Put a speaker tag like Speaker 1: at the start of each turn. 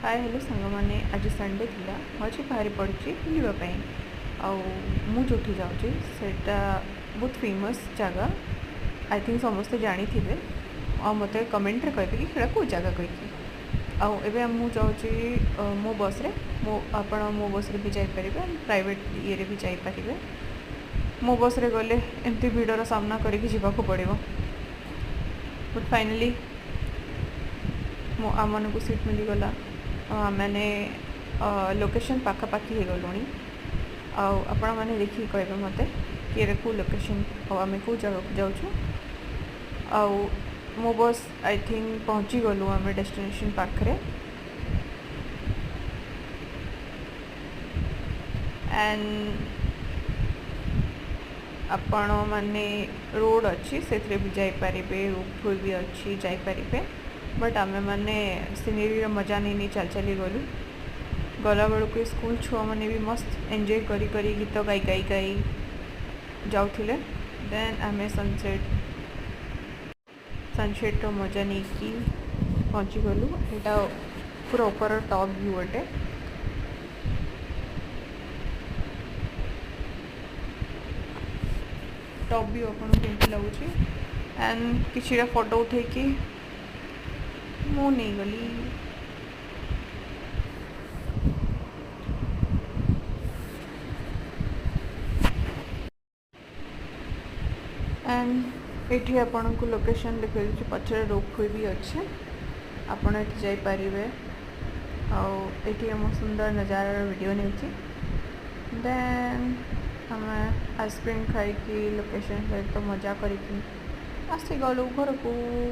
Speaker 1: Hi hello सांग मैंने आज संडे थिला आज बाहरी पड़ी बुलवाई आउ जो जाऊँगी सेटा बहुत फेमस जगह आई थिंक समस्ते जानी थे आ मत कमेंट रे कहे कि कौ जगह कहीकि आए मुझे जाऊँगी मो बस रे मो बस रे भी जापर प्राइवेट ये भी जापर मो बस रे गले एमती भिड़र सामना करके जीवाक पड़ो बट फाइनली आम को सीट मिलगला मैंने लोकेशन पाखापाखि हो गलुणी आपण मैंने देखिए कहे मत कि कौ लोकेशन आम कौ जगह को जाऊँ मो बस आई थिंक पहुँची गलु आम डेस्टिनेशन पाखरे एंड आपण मैंने रोड अच्छी से भी जापारे रोड भी अच्छी जापारे बट आमे मैंने सीनेरी मजा नहीं चल चली गलु गला बेलू स्कूल छुआ मैंने भी मस्त एंजॉय करी गीत गाई गाई गाई जाऊे देन आमे सनसेट मजा नहीं कि पहुँची गलु यहाँ पूरा ऊपर टॉप व्यू अटे टॉप व्यू आपको केमती लगुच एंड किसी फोटो उठे कि मु नहीं गली एंड ये आपन को लोकेशन देखा पचर रोप भी अच्छे आपड़ ये जापारे आम सुंदर नज़ारा वीडियो नहीं देन आम आइसक्रीम खाई लोकेशन सहित मजा करके आसी गलु घर को।